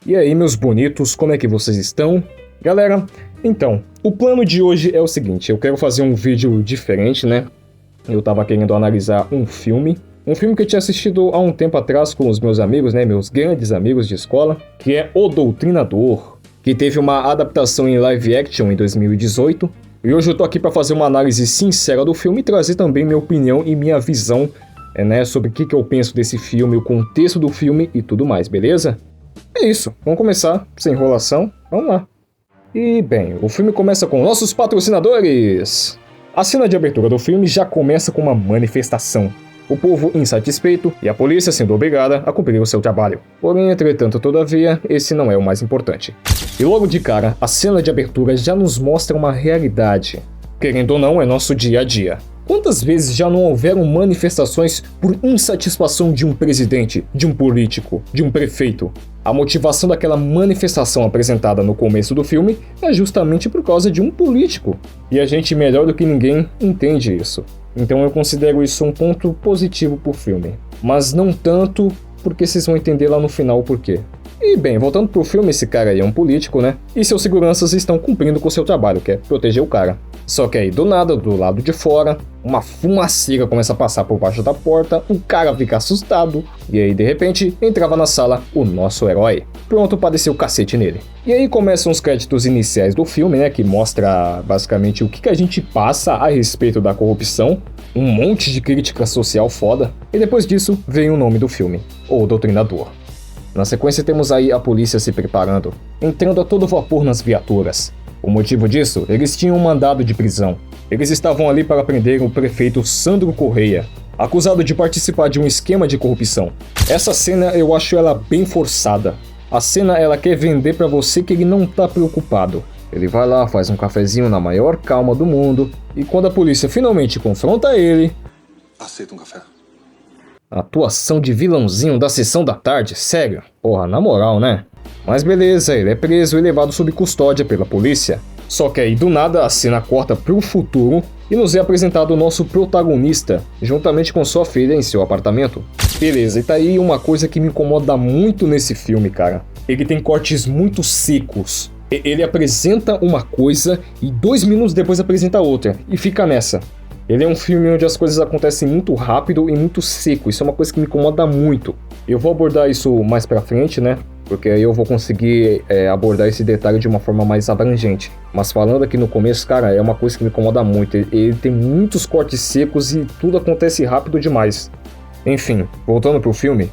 E aí, meus bonitos, como é que vocês estão? Galera, então, o plano de hoje é o seguinte, eu quero fazer um vídeo diferente, né? Eu tava querendo analisar um filme que eu tinha assistido há um tempo atrás com os meus amigos, né? Meus grandes amigos de escola, que é O Doutrinador, que teve uma adaptação em live action em 2018. E hoje eu tô aqui para fazer uma análise sincera do filme e trazer também minha opinião e minha visão, né? Sobre o que eu penso desse filme, o contexto do filme e tudo mais, beleza? É isso, vamos começar, sem enrolação, vamos lá. E bem, o filme começa com nossos patrocinadores! A cena de abertura do filme já começa com uma manifestação. O povo insatisfeito e a polícia sendo obrigada a cumprir o seu trabalho. Porém, entretanto, todavia, esse não é o mais importante. E logo de cara, a cena de abertura já nos mostra uma realidade. Querendo ou não, é nosso dia a dia. Quantas vezes já não houveram manifestações por insatisfação de um presidente, de um político, de um prefeito? A motivação daquela manifestação apresentada no começo do filme é justamente por causa de um político. E a gente, melhor do que ninguém, entende isso. Então eu considero isso um ponto positivo pro filme. Mas não tanto, porque vocês vão entender lá no final o porquê. E bem, voltando pro filme, esse cara aí é um político, né? E seus seguranças estão cumprindo com o seu trabalho, que é proteger o cara. Só que aí, do nada, do lado de fora, uma fumaceira começa a passar por baixo da porta, o cara fica assustado, e aí, de repente, entrava na sala o nosso herói, pronto para descer o cacete nele. E aí começam os créditos iniciais do filme, né, que mostra basicamente o que a gente passa a respeito da corrupção, um monte de crítica social foda, e depois disso vem o nome do filme, O Doutrinador. Na sequência temos aí a polícia se preparando, entrando a todo vapor nas viaturas. O motivo disso? Eles tinham um mandado de prisão. Eles estavam ali para prender o prefeito Sandro Correia, acusado de participar de um esquema de corrupção. Essa cena eu acho ela bem forçada. A cena ela quer vender para você que ele não tá preocupado. Ele vai lá, faz um cafezinho na maior calma do mundo, e quando a polícia finalmente confronta ele... Aceita um café? Atuação de vilãozinho da sessão da tarde, sério? Porra, na moral, né? Mas beleza, ele é preso e levado sob custódia pela polícia. Só que aí do nada a cena corta pro futuro e nos é apresentado o nosso protagonista, juntamente com sua filha em seu apartamento. Beleza, e tá aí uma coisa que me incomoda muito nesse filme, cara. Ele tem cortes muito secos. Ele apresenta uma coisa e 2 minutos depois apresenta outra, e fica nessa. Ele é um filme onde as coisas acontecem muito rápido e muito seco, isso é uma coisa que me incomoda muito. Eu vou abordar isso mais pra frente, né? Porque aí eu vou conseguir abordar esse detalhe de uma forma mais abrangente. Mas falando aqui no começo, cara, é uma coisa que me incomoda muito. Ele tem muitos cortes secos e tudo acontece rápido demais. Enfim, voltando pro filme,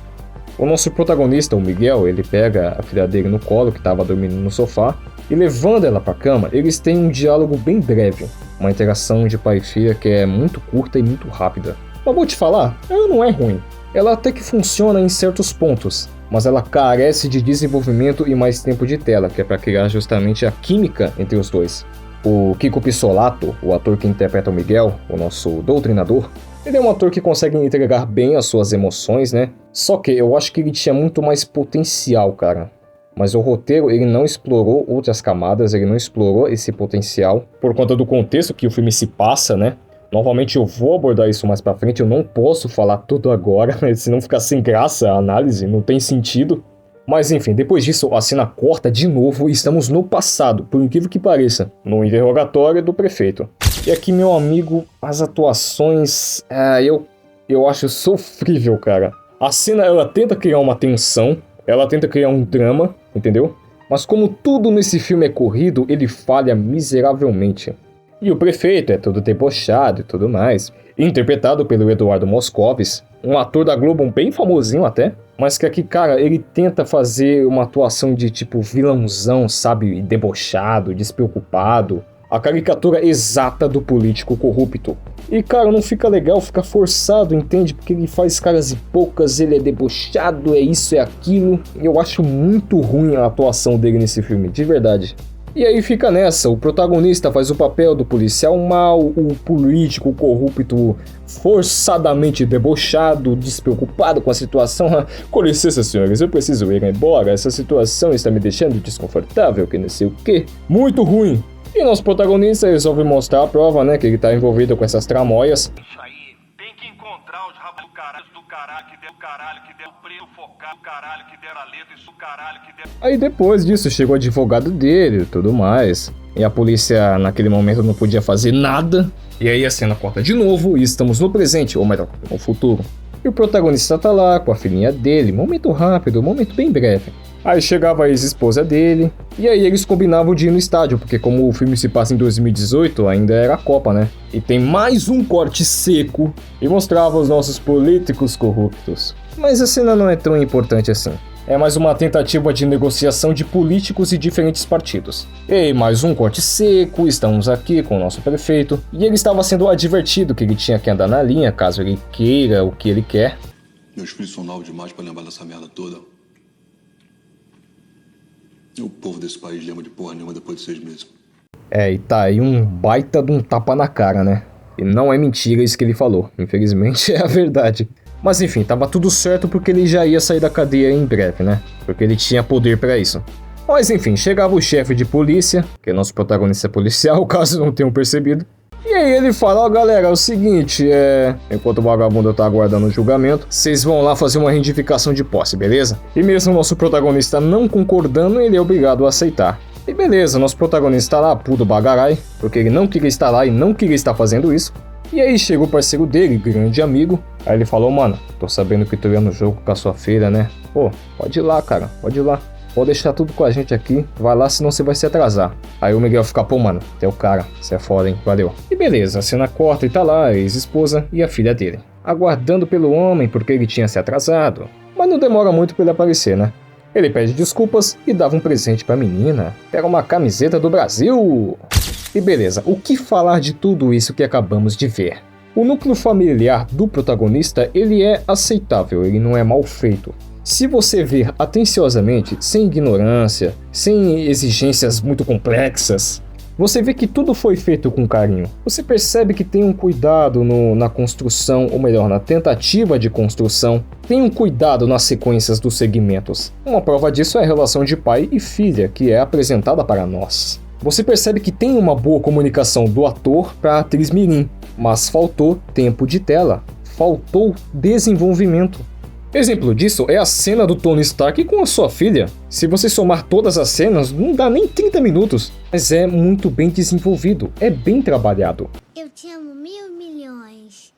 o nosso protagonista, o Miguel, ele pega a filha dele no colo, que estava dormindo no sofá, e levando ela pra cama, eles têm um diálogo bem breve. Uma interação de pai e filha que é muito curta e muito rápida. Mas vou te falar, ela não é ruim. Ela até que funciona em certos pontos, mas ela carece de desenvolvimento e mais tempo de tela, que é para criar justamente a química entre os dois. O Kiko Pissolato, o ator que interpreta o Miguel, o nosso doutrinador, ele é um ator que consegue entregar bem as suas emoções, né? Só que eu acho que ele tinha muito mais potencial, cara. Mas o roteiro, ele não explorou outras camadas, ele não explorou esse potencial, por conta do contexto que o filme se passa, né? Novamente eu vou abordar isso mais pra frente, eu não posso falar tudo agora, senão fica sem graça a análise, não tem sentido. Mas enfim, depois disso a cena corta de novo e estamos no passado, por incrível que pareça, no interrogatório do prefeito. E aqui, meu amigo, as atuações, eu acho sofrível, cara. A cena, ela tenta criar uma tensão, ela tenta criar um drama, entendeu? Mas como tudo nesse filme é corrido, ele falha miseravelmente. E o prefeito é todo debochado e tudo mais, interpretado pelo Eduardo Moscovis, um ator da Globo bem famosinho até, mas que aqui, cara, ele tenta fazer uma atuação de tipo vilãozão, sabe, debochado, despreocupado, a caricatura exata do político corrupto. E, cara, não fica legal, fica forçado, entende? Porque ele faz caras e bocas, ele é debochado, é isso, é aquilo. E eu acho muito ruim a atuação dele nesse filme, de verdade. E aí fica nessa, o protagonista faz o papel do policial mau, o político corrupto forçadamente debochado, despreocupado com a situação. Com licença, senhores, eu preciso ir embora, essa situação está me deixando desconfortável, que não sei o que. Muito ruim. E nosso protagonista resolve mostrar a prova, né, que ele tá envolvido com essas tramóias. Isso aí, tem que encontrar os rabos do caralho Aí depois disso chegou o advogado dele e tudo mais. E a polícia naquele momento não podia fazer nada. E aí a cena corta de novo e estamos no presente, ou melhor, no futuro. E o protagonista tá lá com a filhinha dele, momento rápido, momento bem breve. Aí chegava a ex-esposa dele, e aí eles combinavam de ir no estádio, porque como o filme se passa em 2018, ainda era a Copa, né? E tem mais um corte seco e mostrava os nossos políticos corruptos. Mas a cena não é tão importante assim. É mais uma tentativa de negociação de políticos e diferentes partidos. E mais um corte seco, estamos aqui com o nosso prefeito, e ele estava sendo advertido que ele tinha que andar na linha caso ele queira o que ele quer. Meus filhos são novos demais pra lembrar dessa merda toda. E o povo desse país lembra de porra nenhuma depois de 6 meses. E tá aí um baita de um tapa na cara, né? E não é mentira isso que ele falou, infelizmente é a verdade. Mas enfim, tava tudo certo porque ele já ia sair da cadeia em breve, né? Porque ele tinha poder pra isso. Mas enfim, chegava o chefe de polícia, que é nosso protagonista policial, caso não tenham percebido. E aí ele fala, ó galera, é o seguinte, enquanto o vagabundo tá aguardando o julgamento, vocês vão lá fazer uma rendificação de posse, beleza? E mesmo o nosso protagonista não concordando, ele é obrigado a aceitar. E beleza, nosso protagonista tá lá, puto bagarai, porque ele não queria estar lá e não queria estar fazendo isso. E aí chega o parceiro dele, grande amigo, aí ele falou, mano, tô sabendo que tu ia no jogo com a sua filha, né? Pô, pode ir lá, cara, pode ir lá. Pode deixar tudo com a gente aqui, vai lá senão você vai se atrasar. Aí o Miguel fica, pô mano, teu cara, você é foda, hein, valeu. E beleza, a cena corta e tá lá a ex-esposa e a filha dele, aguardando pelo homem porque ele tinha se atrasado. Mas não demora muito pra ele aparecer, né? Ele pede desculpas e dava um presente pra menina, que era uma camiseta do Brasil. E beleza, o que falar de tudo isso que acabamos de ver? O núcleo familiar do protagonista, ele é aceitável, ele não é mal feito. Se você ver atenciosamente, sem ignorância, sem exigências muito complexas, você vê que tudo foi feito com carinho. Você percebe que tem um cuidado na construção, ou melhor, na tentativa de construção. Tem um cuidado nas sequências dos segmentos. Uma prova disso é a relação de pai e filha, que é apresentada para nós. Você percebe que tem uma boa comunicação do ator para a atriz mirim, mas faltou tempo de tela, faltou desenvolvimento. Exemplo disso é a cena do Tony Stark com a sua filha. Se você somar todas as cenas, não dá nem 30 minutos. Mas é muito bem desenvolvido, é bem trabalhado. Eu te amo 1.000 milhões.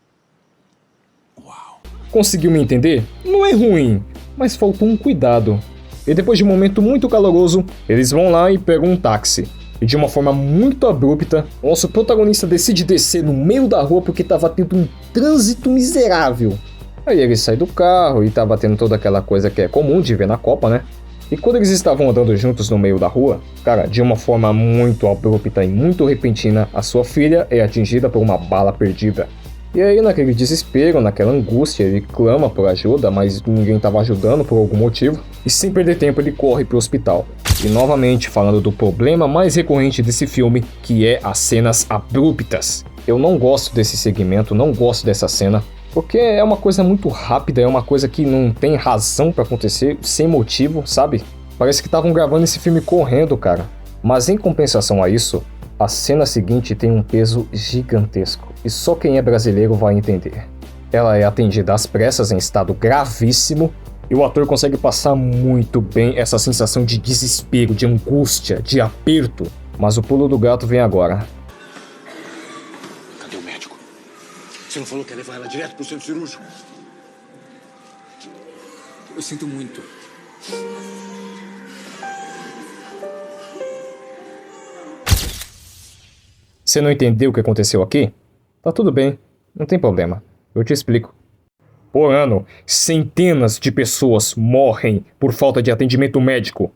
Uau. Conseguiu me entender? Não é ruim, mas faltou um cuidado. E depois de um momento muito caloroso, eles vão lá e pegam um táxi. E de uma forma muito abrupta, o nosso protagonista decide descer no meio da rua porque estava tendo um trânsito miserável. Aí ele sai do carro e tava tendo toda aquela coisa que é comum de ver na Copa, né? E quando eles estavam andando juntos no meio da rua, cara, de uma forma muito abrupta e muito repentina, a sua filha é atingida por uma bala perdida. E aí, naquele desespero, naquela angústia, ele clama por ajuda, mas ninguém tava ajudando por algum motivo. E sem perder tempo, ele corre pro hospital. E novamente, falando do problema mais recorrente desse filme, que é as cenas abruptas. Eu não gosto desse segmento, não gosto dessa cena. Porque é uma coisa muito rápida, é uma coisa que não tem razão pra acontecer, sem motivo, sabe? Parece que estavam gravando esse filme correndo, cara. Mas em compensação a isso, a cena seguinte tem um peso gigantesco. E só quem é brasileiro vai entender. Ela é atendida às pressas em estado gravíssimo, e o ator consegue passar muito bem essa sensação de desespero, de angústia, de aperto. Mas o pulo do gato vem agora. Você não falou que ia levar ela direto pro centro cirúrgico? Eu sinto muito. Você não entendeu o que aconteceu aqui? Tá tudo bem, não tem problema. Eu te explico. Por ano, centenas de pessoas morrem por falta de atendimento médico.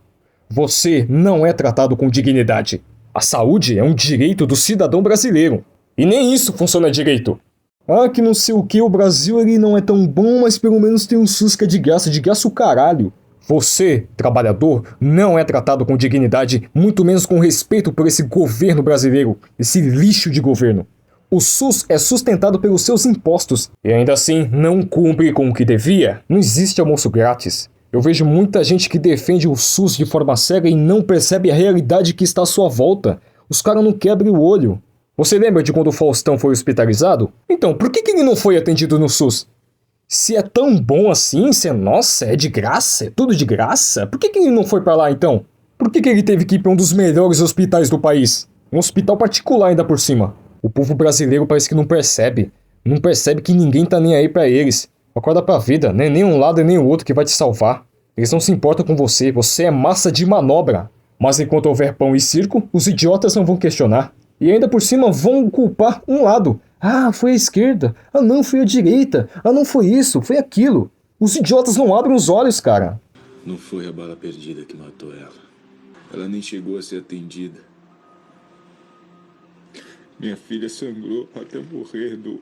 Você não é tratado com dignidade. A saúde é um direito do cidadão brasileiro. E nem isso funciona direito. Ah, que não sei o que, o Brasil ele não é tão bom, mas pelo menos tem um SUS que é de graça o caralho. Você, trabalhador, não é tratado com dignidade, muito menos com respeito por esse governo brasileiro, esse lixo de governo. O SUS é sustentado pelos seus impostos e ainda assim não cumpre com o que devia. Não existe almoço grátis. Eu vejo muita gente que defende o SUS de forma cega e não percebe a realidade que está à sua volta. Os caras não quebram o olho. Você lembra de quando o Faustão foi hospitalizado? Então, por que ele não foi atendido no SUS? Se é tão bom assim, nossa, é de graça, é tudo de graça, por que ele não foi pra lá então? Por que ele teve que ir pra um dos melhores hospitais do país? Um hospital particular ainda por cima. O povo brasileiro parece que não percebe que ninguém tá nem aí pra eles. Acorda pra vida, né? Nem um lado e nem o outro que vai te salvar. Eles não se importam com você, você é massa de manobra. Mas enquanto houver pão e circo, os idiotas não vão questionar. E ainda por cima vão culpar um lado. Ah, foi a esquerda. Ah, não, foi a direita. Ah, não foi isso, foi aquilo. Os idiotas não abrem os olhos, cara. Não foi a bala perdida que matou ela. Ela nem chegou a ser atendida. Minha filha sangrou até morrer, Du.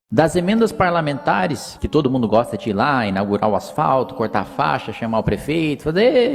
Das emendas parlamentares, que todo mundo gosta de ir lá, inaugurar o asfalto, cortar a faixa, chamar o prefeito,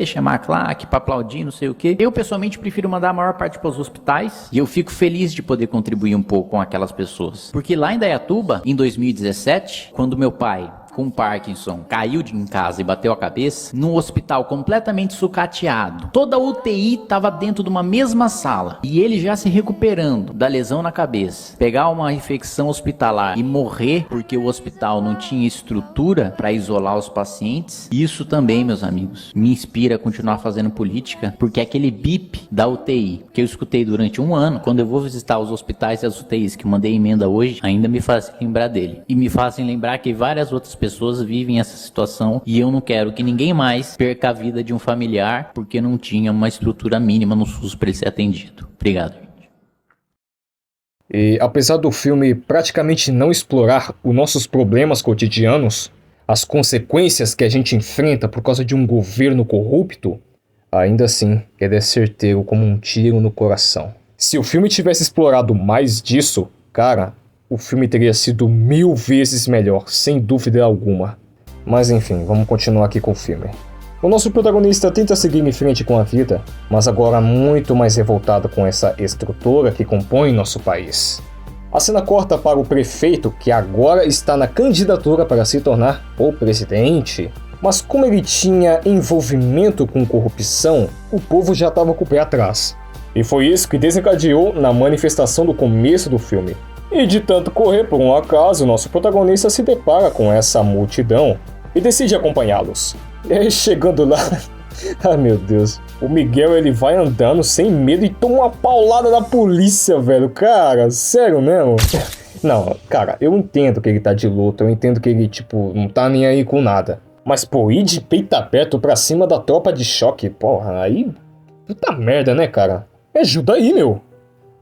chamar a claque pra aplaudir, não sei o quê. Eu, pessoalmente, prefiro mandar a maior parte para os hospitais e eu fico feliz de poder contribuir um pouco com aquelas pessoas. Porque lá em Dayatuba, em 2017, quando meu pai, com Parkinson, caiu em casa e bateu a cabeça, num hospital completamente sucateado. Toda a UTI estava dentro de uma mesma sala. E ele já se recuperando da lesão na cabeça. Pegar uma infecção hospitalar e morrer porque o hospital não tinha estrutura para isolar os pacientes. Isso também, meus amigos, me inspira a continuar fazendo política, porque aquele bip da UTI que eu escutei durante um ano, quando eu vou visitar os hospitais e as UTIs que eu mandei emenda hoje, ainda me fazem lembrar dele. E me fazem lembrar que várias outras pessoas vivem essa situação e eu não quero que ninguém mais perca a vida de um familiar porque não tinha uma estrutura mínima no SUS para ele ser atendido. Obrigado, gente. E apesar do filme praticamente não explorar os nossos problemas cotidianos, as consequências que a gente enfrenta por causa de um governo corrupto, ainda assim ele é certeiro como um tiro no coração. Se o filme tivesse explorado mais disso, cara, o filme teria sido 1000 vezes melhor, sem dúvida alguma. Mas enfim, vamos continuar aqui com o filme. O nosso protagonista tenta seguir em frente com a vida, mas agora muito mais revoltado com essa estrutura que compõe nosso país. A cena corta para o prefeito, que agora está na candidatura para se tornar o presidente. Mas como ele tinha envolvimento com corrupção, o povo já estava com o pé atrás. E foi isso que desencadeou na manifestação do começo do filme. E de tanto correr por um acaso, nosso protagonista se depara com essa multidão e decide acompanhá-los. E aí, chegando lá, ai meu Deus, o Miguel ele vai andando sem medo e toma uma paulada da polícia, velho. Cara, sério mesmo? Não, cara, eu entendo que ele tá de luta, eu entendo que ele, não tá nem aí com nada. Mas, pô, ir de peito aberto pra cima da tropa de choque, porra, aí... Puta merda, né, cara? Me ajuda aí, meu.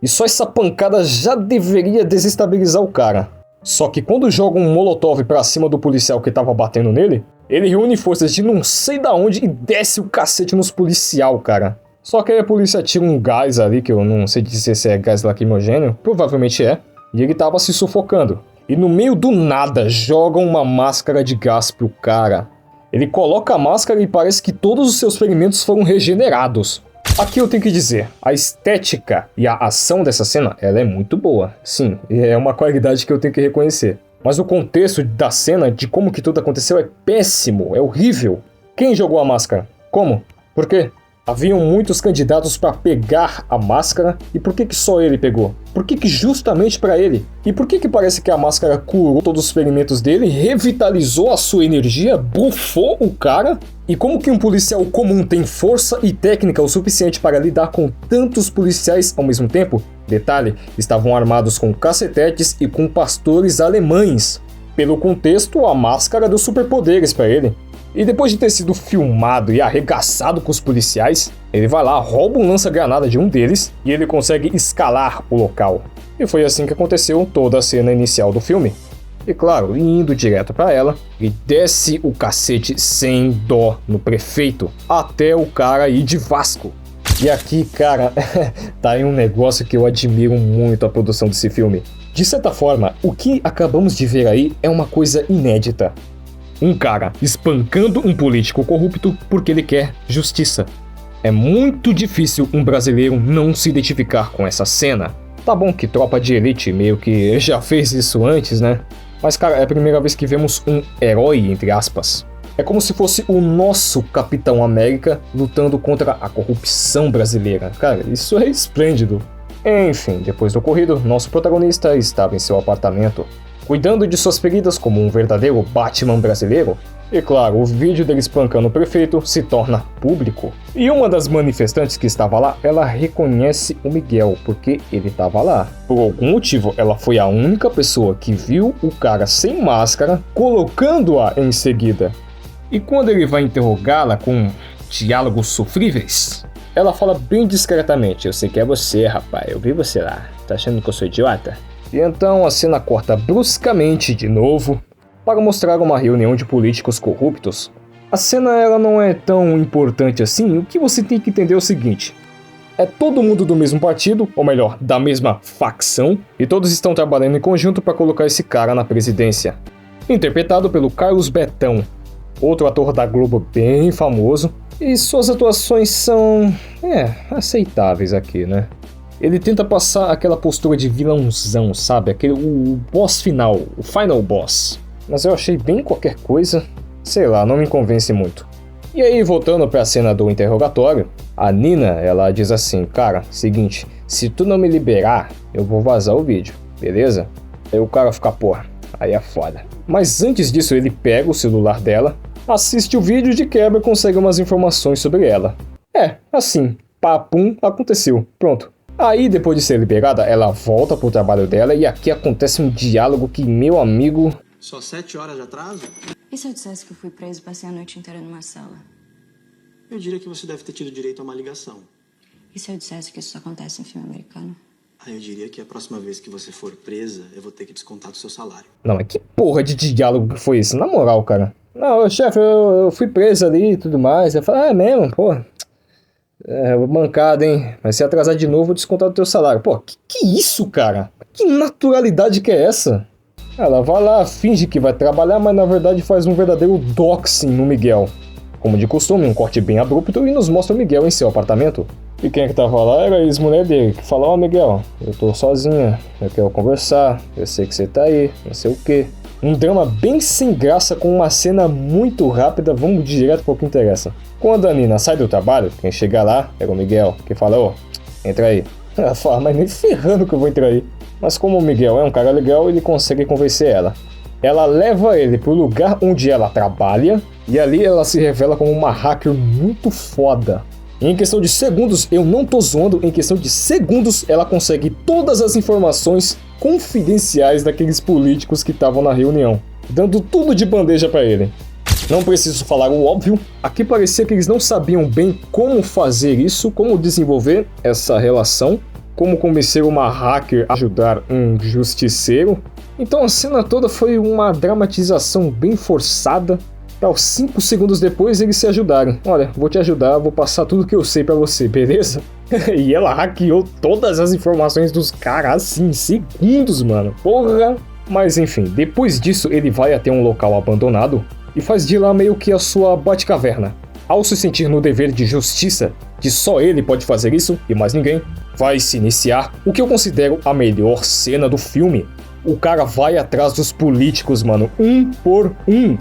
E só essa pancada já deveria desestabilizar o cara. Só que quando joga um molotov pra cima do policial que tava batendo nele, ele reúne forças de não sei da onde e desce o cacete nos policial, cara. Só que aí a polícia tira um gás ali, que eu não sei dizer se é gás lacrimogêneo, provavelmente é, e ele tava se sufocando. E no meio do nada jogam uma máscara de gás pro cara. Ele coloca a máscara e parece que todos os seus ferimentos foram regenerados. Aqui eu tenho que dizer, a estética e a ação dessa cena, ela é muito boa. Sim, é uma qualidade que eu tenho que reconhecer. Mas o contexto da cena, de como que tudo aconteceu, é péssimo, é horrível. Quem jogou a máscara? Como? Por quê? Haviam muitos candidatos para pegar a máscara, e por que só ele pegou? Por que justamente para ele? E por que parece que a máscara curou todos os ferimentos dele, revitalizou a sua energia, bufou o cara? E como que um policial comum tem força e técnica o suficiente para lidar com tantos policiais ao mesmo tempo? Detalhe, estavam armados com cacetetes e com pastores alemães. Pelo contexto, a máscara deu superpoderes para ele. E depois de ter sido filmado e arregaçado com os policiais, ele vai lá, rouba um lança-granada de um deles e ele consegue escalar o local. E foi assim que aconteceu toda a cena inicial do filme. E claro, indo direto pra ela, ele desce o cacete sem dó no prefeito, até o cara ir de Vasco. E aqui, cara, tá aí um negócio que eu admiro muito a produção desse filme. De certa forma, o que acabamos de ver aí é uma coisa inédita. Um cara espancando um político corrupto porque ele quer justiça. É muito difícil um brasileiro não se identificar com essa cena. Tá bom que Tropa de Elite meio que já fez isso antes, né? Mas cara, é a primeira vez que vemos um herói, entre aspas. É como se fosse o nosso Capitão América lutando contra a corrupção brasileira. Cara, isso é esplêndido. Enfim, depois do ocorrido, nosso protagonista estava em seu apartamento, cuidando de suas feridas como um verdadeiro Batman brasileiro. E claro, o vídeo dele espancando o prefeito se torna público. E uma das manifestantes que estava lá, ela reconhece o Miguel, porque ele estava lá. Por algum motivo, ela foi a única pessoa que viu o cara sem máscara, colocando-a em seguida. E quando ele vai interrogá-la com diálogos sofríveis, ela fala bem discretamente: eu sei que é você, rapaz, eu vi você lá, tá achando que eu sou idiota? E então a cena corta bruscamente de novo, para mostrar uma reunião de políticos corruptos. A cena ela não é tão importante assim, o que você tem que entender é o seguinte: é todo mundo do mesmo partido, ou melhor, da mesma facção, e todos estão trabalhando em conjunto para colocar esse cara na presidência. Interpretado pelo Carlos Betão, outro ator da Globo bem famoso, e suas atuações são, aceitáveis aqui, né? Ele tenta passar aquela postura de vilãozão, sabe? O boss final, o final boss. Mas eu achei bem qualquer coisa, sei lá, não me convence muito. E aí, voltando pra cena do interrogatório, a Nina, ela diz assim: cara, seguinte, se tu não me liberar, eu vou vazar o vídeo, beleza? Aí o cara fica, porra, aí é foda. Mas antes disso, ele pega o celular dela, assiste o vídeo de quebra e consegue umas informações sobre ela. Assim, papum, aconteceu, pronto. Aí, depois de ser liberada, ela volta pro trabalho dela e aqui acontece um diálogo que, meu amigo... Só 7 horas de atraso? E se eu dissesse que eu fui preso e passei a noite inteira numa sala? Eu diria que você deve ter tido direito a uma ligação. E se eu dissesse que isso só acontece em filme americano? Aí eu diria que a próxima vez que você for presa, eu vou ter que descontar do seu salário. Não, mas que porra de diálogo que foi esse? Na moral, cara. Não, chefe, eu fui preso ali e tudo mais. Eu falei, é mesmo? Pô, mancada, hein? Mas se atrasar de novo, eu vou descontar do teu salário. Pô, que isso, cara? Que naturalidade que é essa? Ela vai lá, finge que vai trabalhar, mas na verdade faz um verdadeiro doxing no Miguel. Como de costume, um corte bem abrupto e nos mostra o Miguel em seu apartamento. E quem é que tava lá era a ex-mulher dele, que falou: Miguel, eu tô sozinha, eu quero conversar, eu sei que você tá aí, não sei o quê. Um drama bem sem graça com uma cena muito rápida, vamos direto pro que interessa. Quando a Nina sai do trabalho, quem chega lá era o Miguel, que fala: entra aí. Ela fala: mas nem ferrando que eu vou entrar aí. Mas como o Miguel é um cara legal, ele consegue convencer ela. Ela leva ele pro lugar onde ela trabalha, e ali ela se revela como uma hacker muito foda. E em questão de segundos, eu não tô zoando, em questão de segundos ela consegue todas as informações confidenciais daqueles políticos que estavam na reunião, dando tudo de bandeja pra ele. Não preciso falar o óbvio, aqui parecia que eles não sabiam bem como fazer isso, como desenvolver essa relação, como convencer uma hacker a ajudar um justiceiro. Então a cena toda foi uma dramatização bem forçada, para os 5 segundos depois eles se ajudarem. Olha, vou te ajudar, vou passar tudo que eu sei pra você, beleza? E ela hackeou todas as informações dos caras assim, em segundos, mano. Porra! Mas enfim, depois disso ele vai até um local abandonado e faz de lá meio que a sua Batcaverna. Ao se sentir no dever de justiça, que só ele pode fazer isso e mais ninguém, vai se iniciar o que eu considero a melhor cena do filme. O cara vai atrás dos políticos, mano, um por um.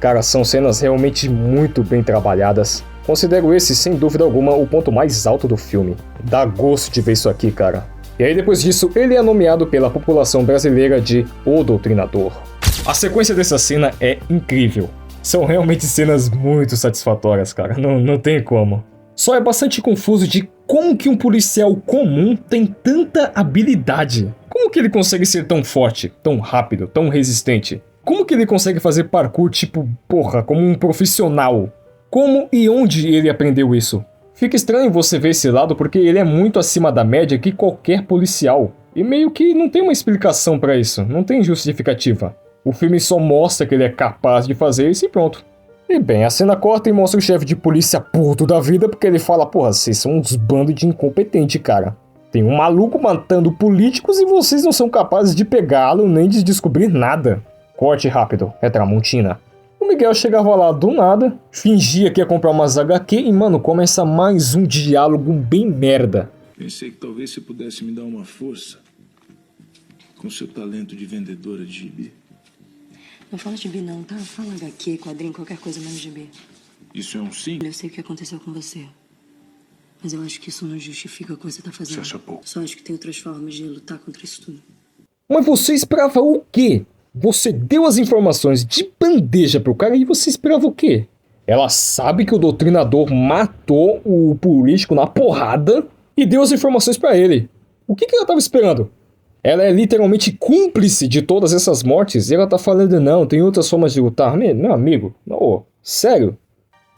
Cara, são cenas realmente muito bem trabalhadas. Considero esse, sem dúvida alguma, o ponto mais alto do filme. Dá gosto de ver isso aqui, cara. E aí depois disso, ele é nomeado pela população brasileira de O Doutrinador. A sequência dessa cena é incrível. São realmente cenas muito satisfatórias, cara. Não tem como. Só é bastante confuso de como que um policial comum tem tanta habilidade. Como que ele consegue ser tão forte, tão rápido, tão resistente? Como que ele consegue fazer parkour, tipo, porra, como um profissional? Como e onde ele aprendeu isso? Fica estranho você ver esse lado porque ele é muito acima da média que qualquer policial. E meio que não tem uma explicação pra isso, não tem justificativa. O filme só mostra que ele é capaz de fazer isso e pronto. E bem, a cena corta e mostra o chefe de polícia puto da vida porque ele fala: porra, vocês são uns bandos de incompetente, cara. Tem um maluco matando políticos e vocês não são capazes de pegá-lo nem de descobrir nada. Corte rápido, é Tramontina. O Miguel chegava lá do nada, fingia que ia comprar umas HQ e, mano, começa mais um diálogo bem merda. Pensei que talvez você pudesse me dar uma força com seu talento de vendedora de gibi. Não fala gibi não, tá? Fala HQ, quadrinho, qualquer coisa menos gibi. Isso é um sim? Eu sei o que aconteceu com você. Mas eu acho que isso não justifica o que você tá fazendo. Você acha pouco? Só acho que tem outras formas de lutar contra isso tudo. Mas você esperava o quê? Você deu as informações de bandeja pro cara e você esperava o quê? Ela sabe que o doutrinador matou o político na porrada e deu as informações pra ele. O que ela tava esperando? Ela é literalmente cúmplice de todas essas mortes e ela tá falando, não, tem outras formas de lutar. Meu amigo, não, sério?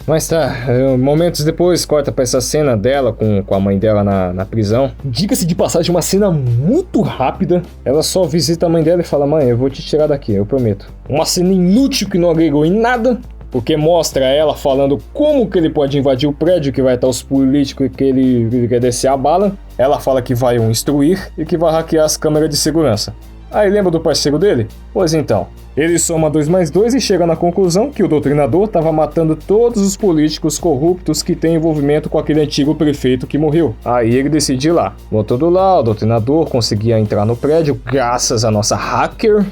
Mas tá, momentos depois corta pra essa cena dela com a mãe dela na prisão. Diga-se de passagem, uma cena muito rápida. Ela só visita a mãe dela e fala, mãe, eu vou te tirar daqui, eu prometo. Uma cena inútil que não agregou em nada, porque mostra ela falando como que ele pode invadir o prédio, que vai estar os políticos e que ele quer descer a bala. Ela fala que vai o instruir e que vai hackear as câmeras de segurança. Aí lembra do parceiro dele? Pois então, ele soma 2 mais 2 e chega na conclusão que o doutrinador estava matando todos os políticos corruptos que têm envolvimento com aquele antigo prefeito que morreu. Aí ele decide ir lá. Voltando lá, o doutrinador conseguia entrar no prédio graças à nossa hacker.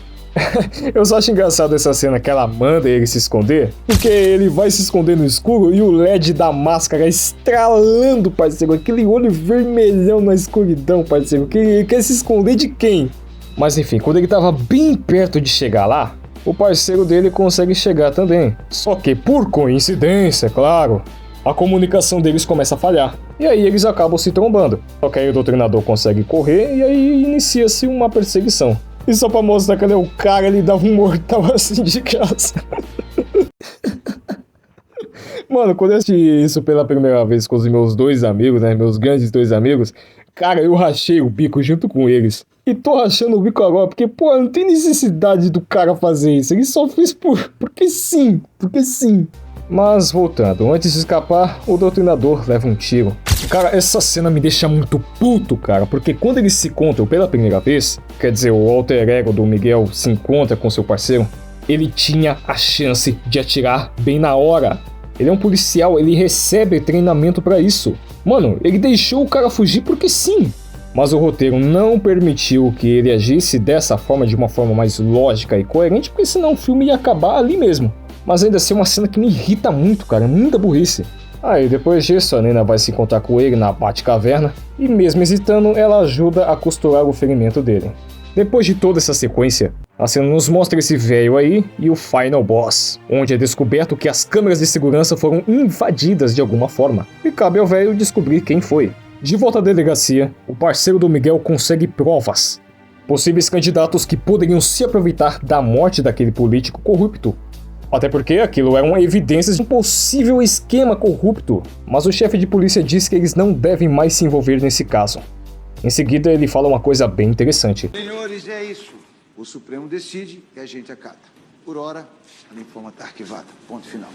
Eu só acho engraçado essa cena que ela manda ele se esconder, porque ele vai se esconder no escuro e o LED da máscara estralando, parceiro, aquele olho vermelhão na escuridão, parceiro, que ele quer se esconder de quem? Mas enfim, quando ele tava bem perto de chegar lá, o parceiro dele consegue chegar também. Só que por coincidência, claro, a comunicação deles começa a falhar. E aí eles acabam se trombando. Só que aí o doutrinador consegue correr e aí inicia-se uma perseguição. E só pra mostrar que ele é o cara, ele dava um mortal assim de graça. Mano, quando eu assisti isso pela primeira vez com os meus 2 amigos, né? Meus grandes 2 amigos, cara, eu rachei o bico junto com eles. E tô rachando o bico agora, porque, pô, não tem necessidade do cara fazer isso. Ele só fez porque sim. Mas voltando, antes de escapar, o doutrinador leva um tiro. Cara, essa cena me deixa muito puto, cara, porque quando eles se encontram pela primeira vez, quer dizer, o alter ego do Miguel se encontra com seu parceiro, ele tinha a chance de atirar bem na hora. Ele é um policial, ele recebe treinamento pra isso. Mano, ele deixou o cara fugir porque sim. Mas o roteiro não permitiu que ele agisse dessa forma, de uma forma mais lógica e coerente, porque senão o filme ia acabar ali mesmo. Mas ainda assim é uma cena que me irrita muito, cara, muita burrice. Aí depois disso a Nina vai se encontrar com ele na Batcaverna e mesmo hesitando ela ajuda a costurar o ferimento dele. Depois de toda essa sequência, a cena nos mostra esse velho aí e o Final Boss, onde é descoberto que as câmeras de segurança foram invadidas de alguma forma e cabe ao velho descobrir quem foi. De volta à delegacia, o parceiro do Miguel consegue provas, possíveis candidatos que poderiam se aproveitar da morte daquele político corrupto. Até porque aquilo eram evidências de um possível esquema corrupto, mas o chefe de polícia diz que eles não devem mais se envolver nesse caso. Em seguida, ele fala uma coisa bem interessante. Senhores, é isso. O Supremo decide e a gente acata. Por hora, a informa está arquivada. Ponto final.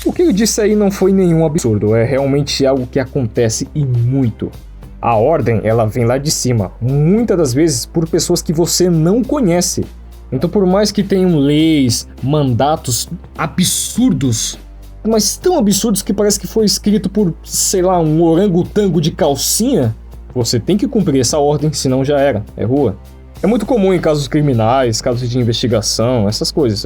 O que ele disse aí não foi nenhum absurdo, é realmente algo que acontece e muito. A ordem, ela vem lá de cima, muitas das vezes por pessoas que você não conhece. Então por mais que tenham leis, mandatos absurdos, mas tão absurdos que parece que foi escrito por, sei lá, um orangotango de calcinha, você tem que cumprir essa ordem, senão já era, é rua. É muito comum em casos criminais, casos de investigação, essas coisas,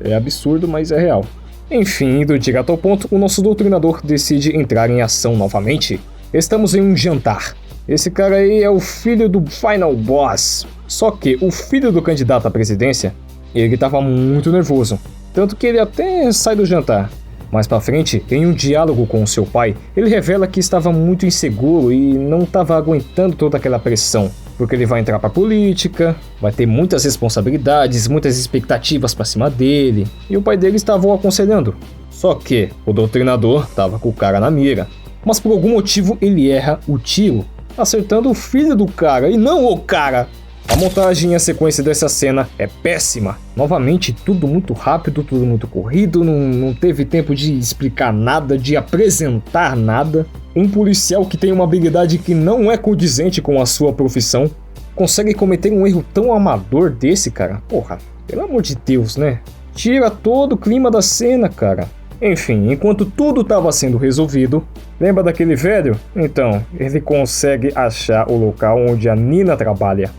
é absurdo, mas é real. Enfim, indo direto ao ponto, o nosso doutrinador decide entrar em ação novamente. Estamos em um jantar. Esse cara aí é o filho do Final Boss. Só que o filho do candidato à presidência, ele estava muito nervoso. Tanto que ele até sai do jantar. Mais pra frente, em um diálogo com o seu pai, ele revela que estava muito inseguro e não estava aguentando toda aquela pressão. Porque ele vai entrar pra política, vai ter muitas responsabilidades, muitas expectativas pra cima dele. E o pai dele estava o aconselhando. Só que o doutrinador estava com o cara na mira. Mas por algum motivo ele erra o tiro, acertando o filho do cara e não o cara. A montagem e a sequência dessa cena é péssima. Novamente, tudo muito rápido, tudo muito corrido, não teve tempo de explicar nada, de apresentar nada. Um policial que tem uma habilidade que não é condizente com a sua profissão consegue cometer um erro tão amador desse, cara? Porra, pelo amor de Deus, né? Tira todo o clima da cena, cara. Enfim, enquanto tudo estava sendo resolvido, lembra daquele velho? Então, ele consegue achar o local onde a Nina trabalha.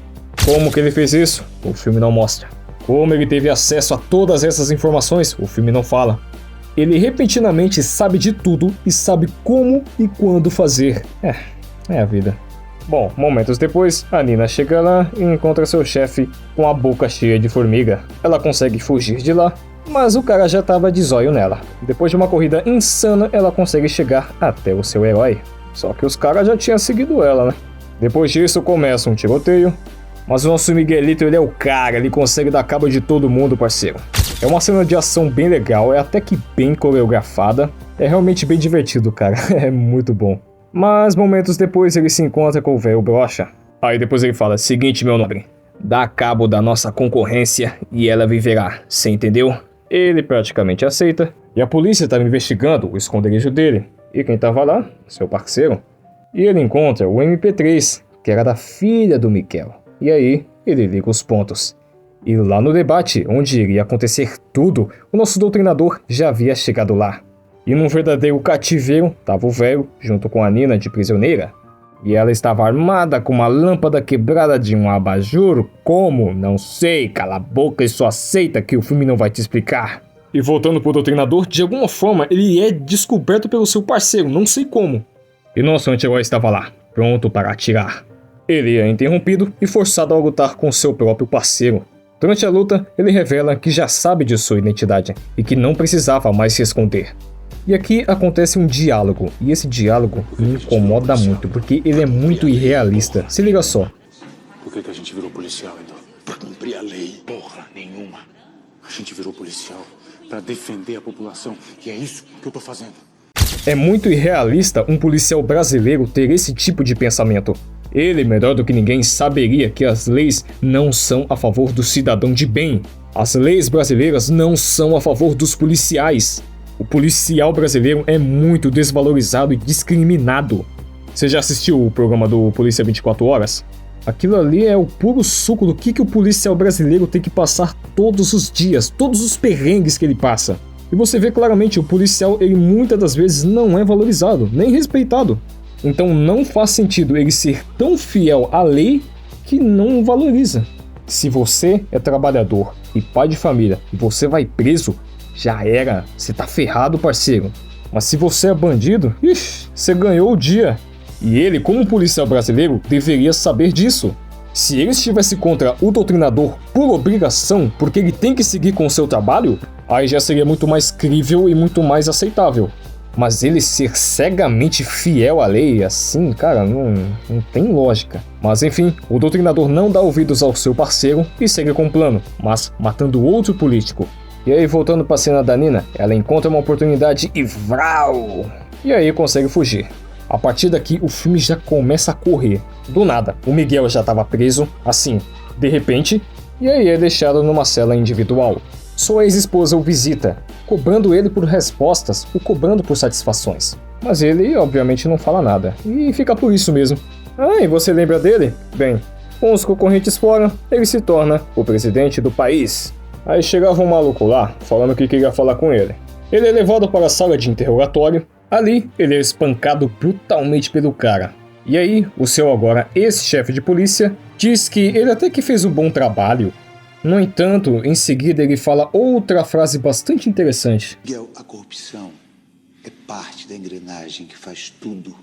Como que ele fez isso? O filme não mostra. Como ele teve acesso a todas essas informações? O filme não fala. Ele repentinamente sabe de tudo e sabe como e quando fazer. É a vida. Bom, momentos depois, a Nina chega lá e encontra seu chefe com a boca cheia de formiga. Ela consegue fugir de lá, mas o cara já tava de zóio nela. Depois de uma corrida insana, ela consegue chegar até o seu herói. Só que os caras já tinham seguido ela, né? Depois disso começa um tiroteio, mas o nosso Miguelito, ele é o cara, ele consegue dar cabo de todo mundo, parceiro. É uma cena de ação bem legal, é até que bem coreografada, é realmente bem divertido, cara, é muito bom. Mas momentos depois ele se encontra com o velho brocha. Aí depois ele fala, seguinte meu nobre, dá cabo da nossa concorrência e ela viverá, cê entendeu? Ele praticamente aceita, e a polícia estava investigando o esconderijo dele. E quem tava lá? Seu parceiro. E ele encontra o MP3, que era da filha do Miguel. E aí ele liga os pontos. E lá no debate, onde iria acontecer tudo, o nosso doutrinador já havia chegado lá. E num verdadeiro cativeiro, tava o velho, junto com a Nina de prisioneira. E ela estava armada com uma lâmpada quebrada de um abajur. Como? Não sei, cala a boca e só aceita que o filme não vai te explicar. E voltando pro doutrinador, de alguma forma ele é descoberto pelo seu parceiro, não sei como. E nosso anti-herói estava lá, pronto para atirar. Ele é interrompido e forçado a lutar com seu próprio parceiro. Durante a luta, ele revela que já sabe de sua identidade e que não precisava mais se esconder. E aqui acontece um diálogo, e esse diálogo me incomoda muito, porque ele é muito irrealista. Se liga só. Por que a gente virou policial, então? Pra cumprir a lei. Porra nenhuma. A gente virou policial pra defender a população. E é isso que eu tô fazendo. É muito irrealista um policial brasileiro ter esse tipo de pensamento. Ele, melhor do que ninguém, saberia que as leis não são a favor do cidadão de bem. As leis brasileiras não são a favor dos policiais. O policial brasileiro é muito desvalorizado e discriminado. Você já assistiu o programa do Polícia 24 Horas? Aquilo ali é o puro suco do que o policial brasileiro tem que passar todos os dias, todos os perrengues que ele passa. E você vê claramente, o policial, ele muitas das vezes não é valorizado, nem respeitado. Então não faz sentido ele ser tão fiel à lei que não o valoriza. Se você é trabalhador e pai de família e você vai preso, já era, você tá ferrado, parceiro. Mas se você é bandido, ixi, você ganhou o dia. E ele, como policial brasileiro, deveria saber disso. Se ele estivesse contra o doutrinador por obrigação, porque ele tem que seguir com o seu trabalho, aí já seria muito mais crível e muito mais aceitável. Mas ele ser cegamente fiel à lei, assim, cara, não tem lógica. Mas enfim, o doutrinador não dá ouvidos ao seu parceiro e segue com o plano, mas matando outro político. E aí, voltando pra cena da Nina, ela encontra uma oportunidade e vrau! E aí consegue fugir. A partir daqui, o filme já começa a correr. Do nada, o Miguel já estava preso, assim, de repente, e aí é deixado numa cela individual. Sua ex-esposa o visita, cobrando ele por respostas, o cobrando por satisfações. Mas ele, obviamente, não fala nada, e fica por isso mesmo. Ah, e você lembra dele? Bem, com os concorrentes fora, ele se torna o presidente do país. Aí chegava um maluco lá, falando que queria falar com ele. Ele é levado para a sala de interrogatório. Ali, ele é espancado brutalmente pelo cara. E aí, o seu agora ex-chefe de polícia diz que ele até que fez um bom trabalho. No entanto, em seguida ele fala outra frase bastante interessante. Miguel, a corrupção é parte da engrenagem que faz tudo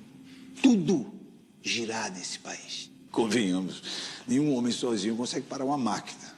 girar nesse país. Convenhamos, nenhum homem sozinho consegue parar uma máquina.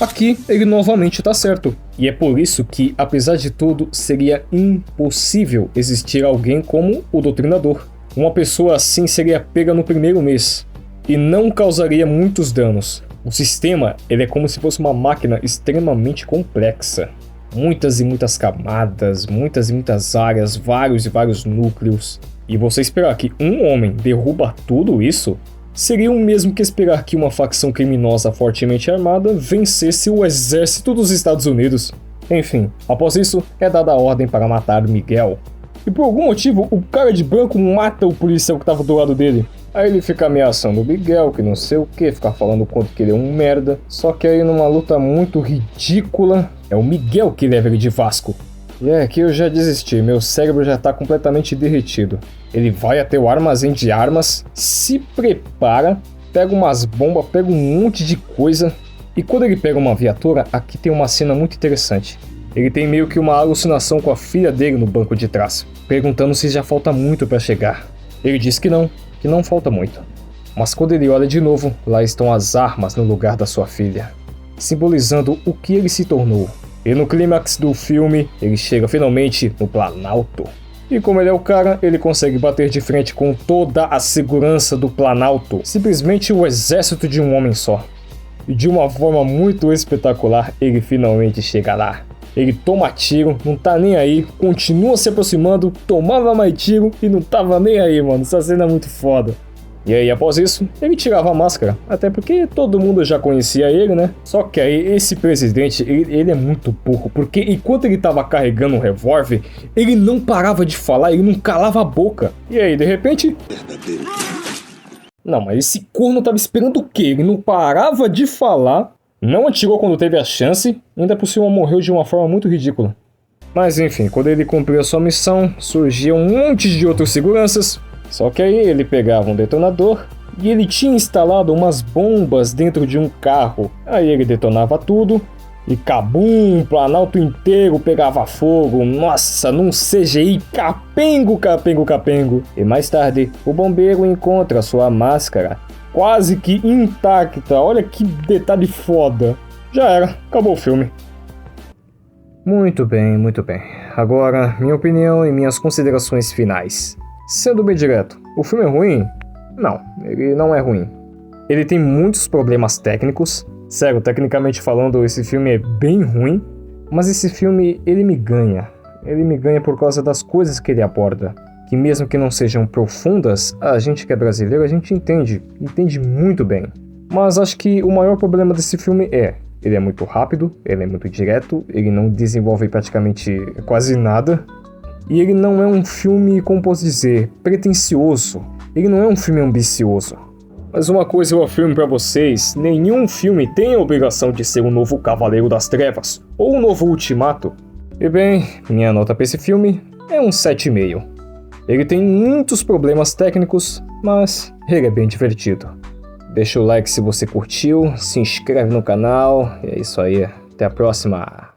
Aqui ele novamente está certo, e é por isso que, apesar de tudo, seria impossível existir alguém como o doutrinador. Uma pessoa assim seria pega no primeiro mês, e não causaria muitos danos. O sistema, ele é como se fosse uma máquina extremamente complexa. Muitas e muitas camadas, muitas e muitas áreas, vários e vários núcleos. E você esperar que um homem derruba tudo isso? Seria o mesmo que esperar que uma facção criminosa fortemente armada vencesse o exército dos Estados Unidos. Enfim, após isso, é dada a ordem para matar Miguel. E por algum motivo, o cara de branco mata o policial que estava do lado dele. Aí ele fica ameaçando o Miguel, que não sei o que, fica falando o quanto que ele é um merda. Só que aí numa luta muito ridícula, é o Miguel que leva ele de Vasco. E é que eu já desisti, meu cérebro já tá completamente derretido. Ele vai até o armazém de armas, se prepara, pega umas bombas, pega um monte de coisa. E quando ele pega uma viatura, aqui tem uma cena muito interessante. Ele tem meio que uma alucinação com a filha dele no banco de trás, perguntando se já falta muito pra chegar. Ele diz que não falta muito. Mas quando ele olha de novo, lá estão as armas no lugar da sua filha, simbolizando o que ele se tornou. E no clímax do filme, ele chega finalmente no Planalto. E como ele é o cara, ele consegue bater de frente com toda a segurança do Planalto. Simplesmente o exército de um homem só. E de uma forma muito espetacular, ele finalmente chega lá. Ele toma tiro, não tá nem aí, continua se aproximando, tomava mais tiro e não tava nem aí, mano. Essa cena é muito foda. E aí, após isso, ele tirava a máscara, até porque todo mundo já conhecia ele, né? Só que aí, esse presidente, ele é muito burro, porque enquanto ele tava carregando um revólver, ele não parava de falar, ele não calava a boca. E aí, de repente... Não, mas esse corno tava esperando o quê? Ele não parava de falar, não atirou quando teve a chance, ainda por cima morreu de uma forma muito ridícula. Mas enfim, quando ele cumpriu a sua missão, surgiam um monte de outros seguranças. Só que aí ele pegava um detonador e ele tinha instalado umas bombas dentro de um carro. Aí ele detonava tudo e cabum, o Planalto inteiro pegava fogo. Nossa, num CGI capengo, capengo, capengo. E mais tarde, o bombeiro encontra sua máscara quase que intacta. Olha que detalhe foda. Já era, acabou o filme. Muito bem, muito bem. Agora, minha opinião e minhas considerações finais. Sendo bem direto, o filme é ruim? Não, ele não é ruim. Ele tem muitos problemas técnicos. Sério, tecnicamente falando, esse filme é bem ruim. Mas esse filme, ele me ganha. Ele me ganha por causa das coisas que ele aborda. Que mesmo que não sejam profundas, a gente que é brasileiro, a gente entende muito bem. Mas acho que o maior problema desse filme ele é muito rápido, ele é muito direto, ele não desenvolve praticamente quase nada. E ele não é um filme, como posso dizer, pretensioso. Ele não é um filme ambicioso. Mas uma coisa eu afirmo pra vocês, nenhum filme tem a obrigação de ser um novo Cavaleiro das Trevas, ou um novo Ultimato. E bem, minha nota pra esse filme é um 7,5. Ele tem muitos problemas técnicos, mas ele é bem divertido. Deixa o like se você curtiu, se inscreve no canal, e é isso aí, até a próxima.